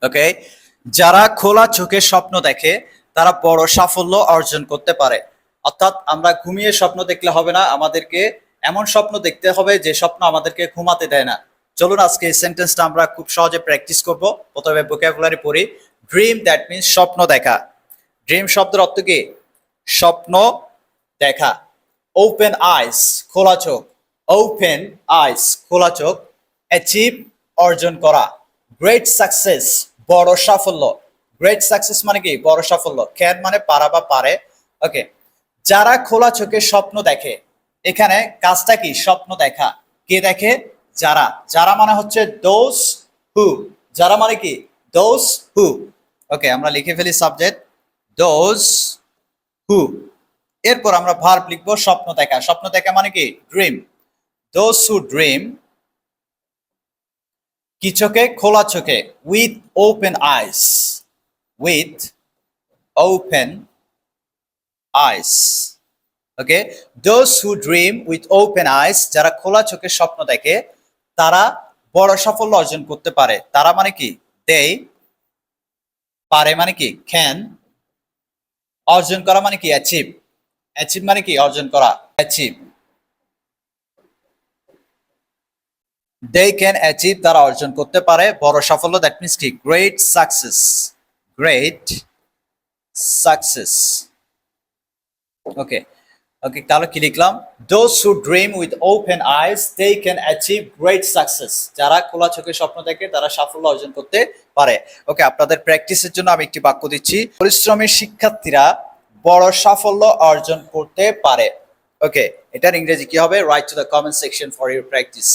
ওকে, যারা খোলা চোখে স্বপ্ন দেখে তারা বড় সাফল্য অর্জন করতে পারে। অর্থাৎ আমরা ঘুমিয়ে স্বপ্ন দেখলে হবে না, আমাদেরকে এমন স্বপ্ন দেখতে হবে যে স্বপ্ন আমাদেরকে ঘুমাতে দেয় না। চলুন আজকে এই সেন্টেন্সটা আমরা খুব সহজে প্র্যাকটিস করব। প্রথমে ভোকাবুলারি পড়ি। ড্রিম, দ্যাট মিনস স্বপ্ন দেখা। ড্রিম শব্দের অর্থ কি? স্বপ্ন দেখা। ওপেন আইস, খোলা চোখ। ওপেন আইস, খোলা চোখ। অ্যাচিভ, অর্জন করা। গ্রেট সাকসেস, বড় সাফল্য। গ্রেট সাকসেস মানে কি? বড় সাফল্য। ক্যান মানে পারা বা পারে। ওকে, যারা খোলা চোখে স্বপ্ন দেখে, এখানে কাজটা কি? স্বপ্ন দেখা। কে দেখে? যারা। যারা মানে হচ্ছে দোজ হু। যারা মানে কি? Those who. ওকে, আমরা লিখে ফেলি সাবজেক্ট দোজ হু। এরপর আমরা ভার্ব লিখবো স্বপ্ন দেখা। স্বপ্ন দেখা মানে কি? ড্রিম। দোজ হু ড্রিম, কি চোখে? খোলা চোখে। With open ice. With open ice. Okay, those who dream with open আইস, যারা খোলা চোখে স্বপ্ন দেখে তারা বড় সাফল্য অর্জন করতে পারে। তারা মানে কি? দে। পারে মানে কি? ক্যান। অর্জন করা মানে কি? অ্যাচিভ। অ্যাচিভ মানে কি? অর্জন করা। অ্যাচিভ। দে ক্যান অ্যাচিভ, তারা অর্জন করতে পারে বড় সাফল্য। দ্যাট মিনস কি? Great success. Great success. Okay, okay, তাহলে কি লিখলাম? Those who dream with open eyes they can achieve great success. যারা খোলা চোখে স্বপ্ন দেখে তারা সাফল্য অর্জন করতে পারে। ওকে, আপনাদের প্র্যাকটিসের জন্য আমি একটি বাক্য দিচ্ছি। পরিশ্রমী শিক্ষার্থীরা বড় সাফল্য অর্জন করতে পারে। ওকে, এটার ইংরেজি কি হবে? Right to the comment section for your practice.